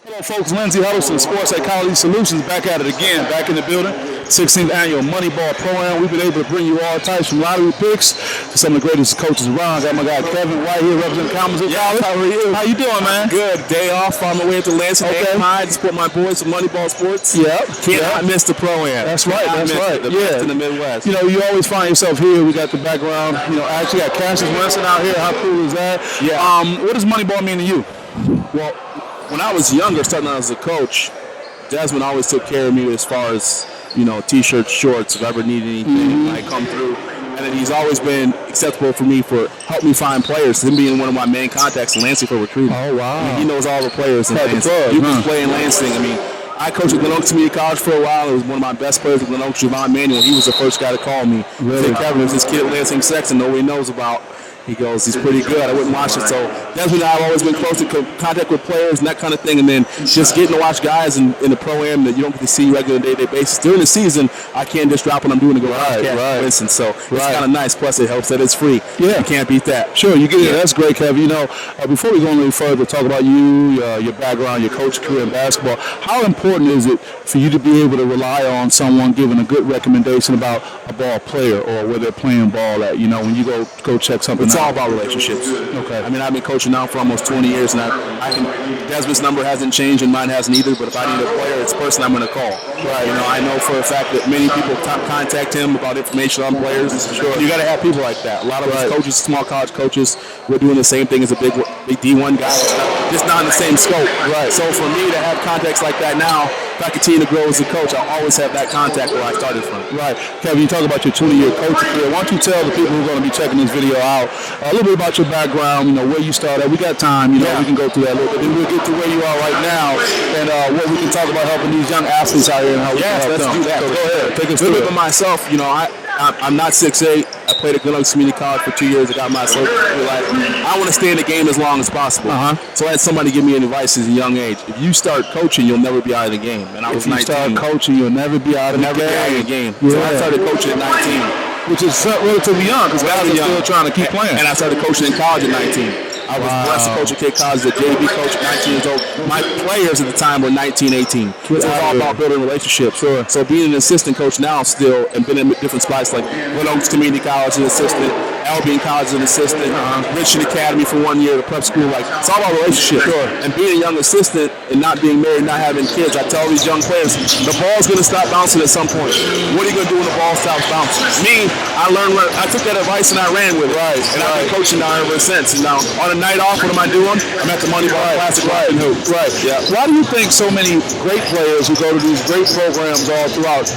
Hello, folks. Lindsey Huddleston, Sports Psychology Solutions, back at it again, back in the building. 16th annual Moneyball ProaAm. We've been able to bring you all types from lottery picks to some of the greatest coaches around. Got my guy Kevin White here representing Kalamazoo College. How are you? How you doing, man? Good. Day off on the way to Lansing. Okay. High to support my boys from Moneyball Sports. Yep. Can't miss the ProaAm. That's right. That's right. The best in the Midwest. You know, you always find yourself here. We got the background. You know, actually got Cassius Winston out here. How cool is that? Yeah. What does Moneyball mean to you? Well, when I was younger, starting out as a coach, Desmond always took care of me as far as, you know, T-shirts, shorts, if I ever need anything, I come through. And then he's always been acceptable for me for help me find players. Him being one of my main contacts in Lansing for recruiting. Oh, wow. I mean, he knows all the players in Lansing. Plug, You can play in Lansing. I mean, I coached at Glen Community College for a while. It was one of my best players at Glen Oaks, Javon Manuel. He was the first guy to call me. Really? Hey, Kevin, there's this kid at Lansing Sexton nobody knows about. He goes, he's pretty good. I wouldn't watch it. So that's when I've always been close to contact with players and that kind of thing. And then just getting to watch guys in the ProaAm that you don't get to see regular day-to-day basis. During the season, I can't just drop what I'm doing to go out, for instance. So it's kind of nice. Plus, it helps that it's free. Yeah. You can't beat that. Sure, you get it. That's great, Kevin. You know, before we go any further, talk about you, your background, your coach career in basketball. How important is it for you to be able to rely on someone giving a good recommendation about a ball player or where they're playing ball at? You know, when you go check something out. It's all about relationships. Okay. I mean, I've been coaching now for almost 20 years, and I can. Desmond's number hasn't changed, and mine hasn't either. But if I need a player, it's the person I'm going to call. Right. You know, I know for a fact that many people contact him about information on players. Sure. You got to have people like that. A lot of us coaches, small college coaches, we're doing the same thing as a big D1 guy, just not in the same scope. Right. So for me to have contacts like that now, if I continue to grow as a coach, I'll always have that contact where I started from. Right. Kevin, you talk about your 20-year coaching career. Why don't you tell the people who are going to be checking this video out a little bit about your background, you know, where you started. We got time, you know, we can go through that a little bit. Then we'll get to where you are right now and what we can talk about helping these young athletes out here and how we can help them. Do that. So go ahead. Take us a little through bit of myself, you know, I'm not 6'8". I played at Glen Oaks Community College for 2 years. I got my associate. I want to stay in the game as long as possible. So I had somebody give me advice at a young age. If you start coaching, you'll never be out of the game. And I was 19. If you start coaching, you'll never be out of the game. Yeah. So I started coaching at 19. Which is relatively young because guys are still trying to keep playing. And I started coaching in college at 19. I was blessed to coach at K College, a JV coach at 19 years old. My players at the time were 19, 18. So it's all about building relationships. Sure. So being an assistant coach now still, and been in different spots like Glen Oaks Community College as an assistant, Albion College as an assistant, Richard Academy for 1 year, the prep school. Like, it's all about relationships. Sure. And being a young assistant and not being married, not having kids, I tell these young players, the ball's going to stop bouncing at some point. What are you going to do when the ball stops bouncing? Me, I took that advice and I ran with it. And I've been coaching now ever since. And now, on a night off, what am I doing? I'm at the Moneyball Classic. Yeah. Why do you think so many great players who go to these great programs all throughout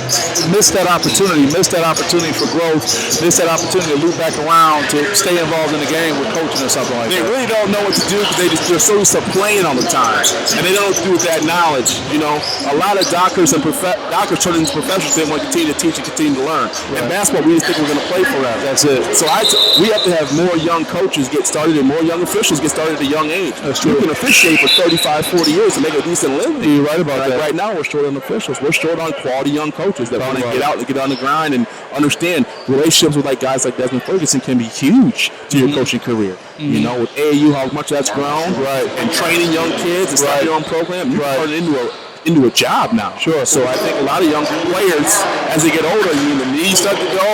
miss that opportunity for growth, miss that opportunity to loop back around to stay involved in the game with coaching or something like that? They really don't know what to do because they're so used to playing all the time. And they don't know what to do with that knowledge. You know, a lot of doctors turn into professionals. They want to continue to teach and continue to learn. In basketball, we just think we're going to play forever. That's it. So we have to have more young coaches get started and more young officials get started at a young age. That's true. You can officiate for 35, 40 years to make a decent living. You're right about that. Right now, we're short on officials. We're short on quality young coaches that want to get out and get on the grind and understand relationships with guys like Desmond Ferguson can be huge to your coaching career. You know, with AAU, how much that's grown, and training young kids and starting your own program, you turn it into a job now. Sure. So I think a lot of young players, as they get older, the knees start to go,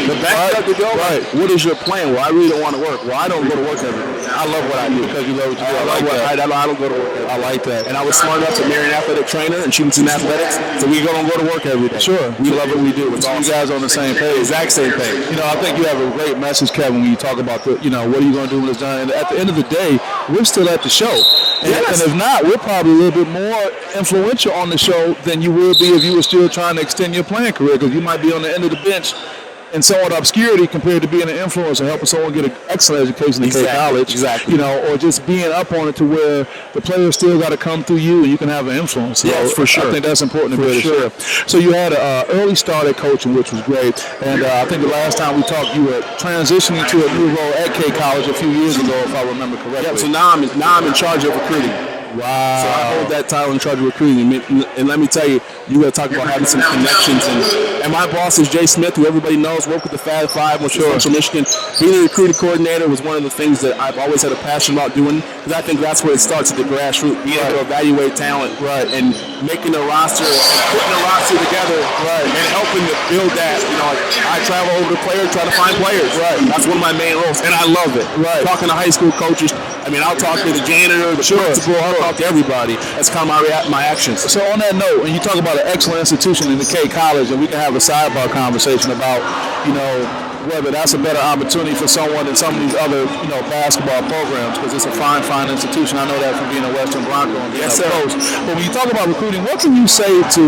the back start to go. What is your plan? Well, I really don't want to work. Well, I don't go to work every day. I love what I do. Because you love what you do. I don't go to work every day. I like that. And I was smart enough to marry an athletic trainer, and she was in athletics, so we don't go to work every day. Sure. We love what we do. It's awesome. You guys on the same page. Exact same page. You know, I think you have a great message, Kevin, when you talk about what are you going to do when it's done. And at the end of the day, we're still at the show. And if not, we're probably a little bit more influential on the show than you would be if you were still trying to extend your playing career, because you might be on the end of the bench in somewhat obscurity compared to being an influencer, helping someone get an excellent education in college. Exactly. You know, or just being up on it to where the players still got to come through you and you can have an influence. Yes, for sure. I think that's important to be able to share. So you had an early start at coaching, which was great. And I think the last time we talked, you were transitioning to a new role at K College a few years ago, if I remember correctly. Yeah, so now I'm in charge of recruiting. Wow. So I hold that title in charge of recruiting. And let me tell you, you got to talk about having some connections. And my boss is Jay Smith, who everybody knows, worked with the Fab Five, went to Central Michigan. Being a recruiting coordinator was one of the things that I've always had a passion about doing, because I think that's where it starts at the grassroots, being able to evaluate talent, and making a roster and putting a roster together, and helping to build that. You know, I travel over to players, try to find players. That's one of my main roles, and I love it. Talking to high school coaches, I mean, I'll talk to the janitor, the principal, I'll talk to everybody. That's kind of my actions. So on that note, when you talk about an excellent institution in the K College, and we can have a sidebar conversation about, you know, whether that's a better opportunity for someone than some of these other, you know, basketball programs, because it's a fine institution. I know that from being a Western Bronco and being up close. But when you talk about recruiting, what can you say to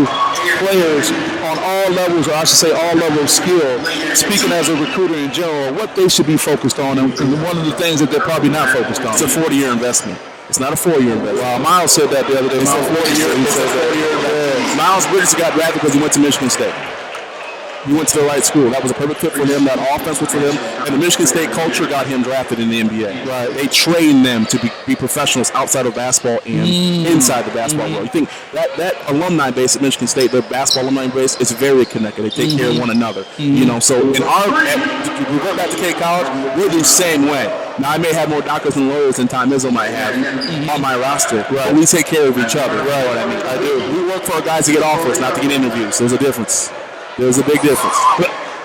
players on all levels, or I should say all levels of skill, speaking as a recruiter in general, what they should be focused on, and one of the things that they're probably not focused on? It's a 40-year investment. It's not a 4-year investment. Wow, Miles said that the other day. It's a 4-year investment. Miles Bridges got drafted because he went to Michigan State. He went to the right school. That was a perfect fit for him. That offense was for him. And the Michigan State culture got him drafted in the NBA. They trained them to be professionals outside of basketball and inside the basketball world. You think that alumni base at Michigan State, their basketball alumni base, is very connected. They take care of one another. You know, so in we go back to K College, we're the same way. Now, I may have more doctors and lawyers than Tom Izzo might have on my roster, but we take care of each other. You know what I mean? I do. We work for our guys to get offers, not to get interviews. There's a difference. There's a big difference.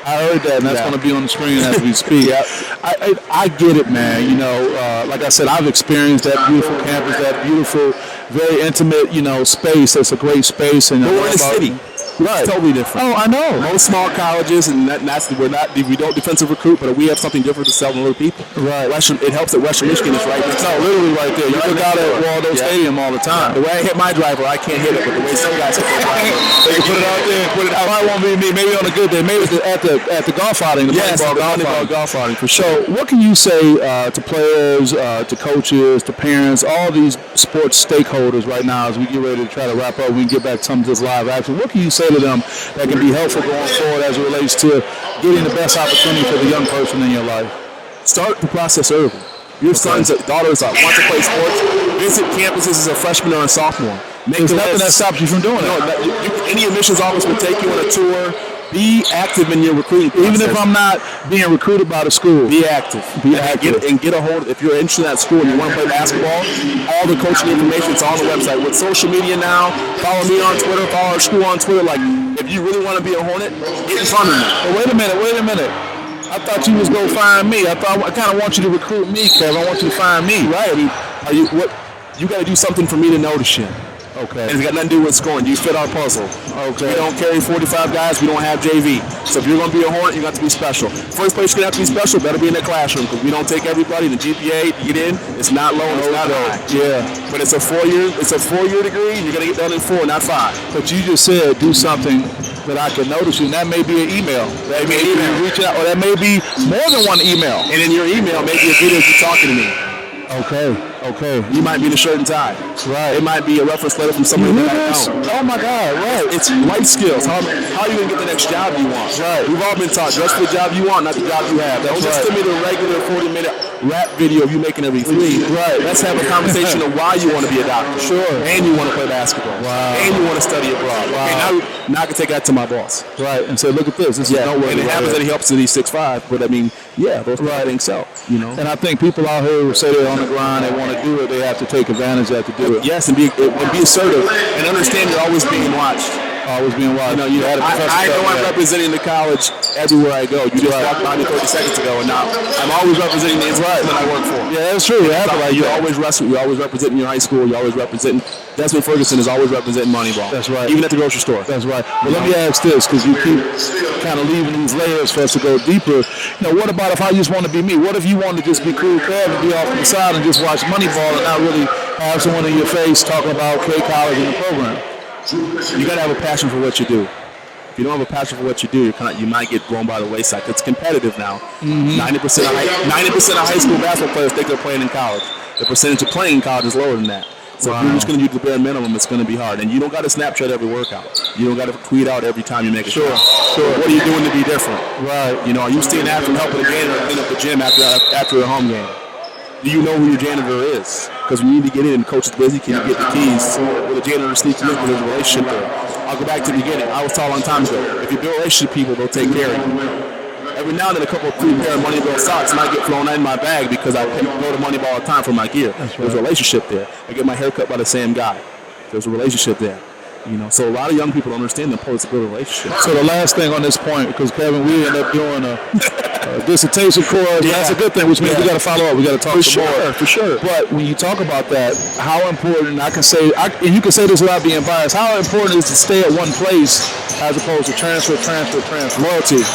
I heard that, and that's going to be on the screen as we speak. I get it, man. You know, like I said, I've experienced that beautiful campus, that beautiful, very intimate, you know, space. That's a great space. And we're in the city. It's totally different. Oh, I know. Most small colleges, and we don't defensive recruit, but we have something different to sell to other people. It helps that Western Michigan is right there. No, literally right there. You look out at Waldo Stadium all the time. The way I hit my driver, I can't hit it, but the way some guys hit their driver, they can put it out there and put it out. Probably won't be me. Maybe on a good day. Maybe at the golf outing. Moneyball golf outing for sure. So, what can you say to players, to coaches, to parents, all these sports stakeholders right now as we get ready to try to wrap up? We can get back to some of this live action. What can you say to them that can be helpful going forward as it relates to getting the best opportunity for the young person in your life? Start the process early. Your sons and daughters want to play sports. Visit campuses as a freshman or a sophomore. There's nothing that stops you from doing it. Any admissions office will take you on a tour. Be active in your recruiting process. Even if I'm not being recruited by the school. Be active. And get a hold. If you're interested in that school and you want to play basketball, all the coaching information is on the website. With social media now, follow me on Twitter, follow our school on Twitter. Like, if you really want to be a Hornet, get in front of me. But wait a minute. I thought you was going to find me. I kind of want you to recruit me, Kev. I want you to find me. Right. I mean, you got to do something for me to notice you. Okay. And it's got nothing to do with scoring. You fit our puzzle. Okay. We don't carry 45 guys. We don't have JV. So if you're going to be a Hornet, you got to be special. First place you're going to have to be special better be in the classroom, because we don't take everybody. The GPA to get in, it's not low, it's not high. Yeah. But it's a 4-year degree, and you're going to get done in 4, not 5. But you just said do something that I can notice you, and that may be an email. That may be reach out, or that may be more than one email. And in your email, maybe a video of you talking to me. Okay. You might be the shirt and tie. Right. It might be a reference letter from somebody that I know. Oh my God, right. It's life skills. How are you going to get the next job you want? Right. We've all been taught, dress for the job you want, not the job you have. Don't just give me the regular 40-minute rap video of you making every 3. Right. Let's have a conversation of why you want to be a doctor. Sure. And you want to play basketball. Wow. And you want to study abroad. Wow. Okay, now I can take that to my boss. Right. And say, look at this. This is noteworthy. And it happens that he helps to these 6'5", but I mean, those things sell. You know. And I think people out here who say they're on the grind, they want to do it, they have to take advantage of that to do it. Yes, and be assertive and understand you're always being watched. Always being watched. You know, I know I'm representing the college everywhere I go. You just walked by me 30 seconds ago, and now I'm always representing the institution that I work for. Yeah, that's true. You're always representing your high school. You're always representing. Desmond Ferguson is always representing Moneyball. That's right. Even at the grocery store. That's right. Well, let me ask this, because you keep kind of leaving these layers for us to go deeper. You know, what about if I just want to be me? What if you want to just be cool, Kev, and be off to the side and just watch Moneyball and not really have someone in your face talking about K College and the program? You got to have a passion for what you do. If you don't have a passion for what you do, you might get blown by the wayside. It's competitive now. 90% of high school basketball players think they're playing in college. The percentage of playing in college is lower than that. So if you're just going to do the bare minimum, it's going to be hard. And you don't got to Snapchat every workout. You don't got to tweet out every time you make a shot. Sure. What are you doing to be different? Right. You know, are you staying after helping the game or clean up the gym after a home game? Do you know who your janitor is? Because when you need to get in and the coach is busy, can you get the keys? Will the janitor sneak you in with his relationship there? I'll go back to the beginning. I was taught a long time ago, if you build relationship people, they'll take care of you. Every now and then a couple of 3 pair of Moneyball socks might get flown in my bag because I go to Moneyball all the time for my gear. There's a relationship there. I get my hair cut by the same guy. There's a relationship there. So a lot of young people don't understand the importance of building relationships. So the last thing on this point, because Kevin, we end up doing a dissertation course. Yeah. That's a good thing, which means we got to follow up. We got to talk some more. For sure. But when you talk about that, how important, and you can say this without being biased, how important is to stay at one place as opposed to transfer. Loyalty.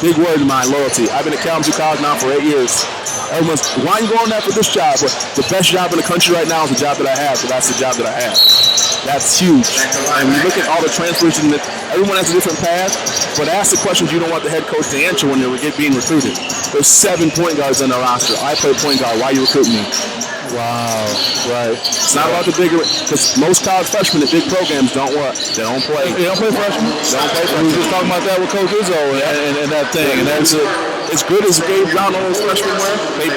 Big word of mine, loyalty. I've been at Kalamazoo College now for 8 years. Everyone's, why are you going there for this job? Well, the best job in the country right now is the job that I have, so that's the job that I have. That's huge. And you look at all the transfers, and everyone has a different path, but ask the questions you don't want the head coach to answer when they're being recruited. There's 7 point guards on the roster. I play point guard. Why are you recruiting me? Wow, right. It's not about the bigger, because most college freshmen in big programs don't what? They don't play. They don't play freshmen? They don't play freshmen. We were just talking about that with Coach Izzo and that thing. And that's as good as Gabe Brown and those freshmen were. They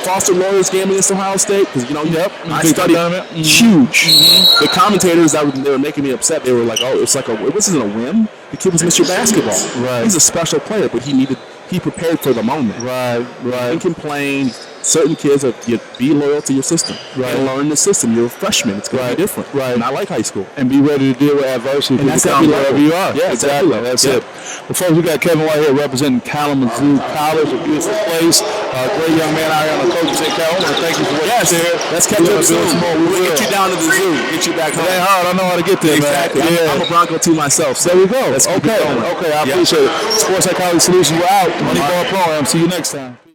Foster Lawyer's game against Ohio State, because I studied huge. The commentators they were making me upset. They were like, "Oh, this isn't a whim. The kid was Mr. Basketball. Right. He's a special player, but he prepared for the moment. Right. You can complain. Certain kids you be loyal to your system. Right. And learn the system. You're a freshman. It's going to be different. Right. Not like high school. And be ready to deal with adversity. And that's wherever you are. Yeah, exactly. That's it. Well, folks, we got Kevin White here representing Kalamazoo College, a beautiful place. Great young man out here on the coaches in Carolina. Thank you for what you shared. Let's catch up soon. We'll get you down to the zoo. Get you back home. It ain't hard. I know how to get there, exactly. Man. Yeah. I'm a Bronco too myself. So there we go. Okay. I appreciate it. Sports Psychology Solutions, we're out. Moneyball ProaAm. See you next time.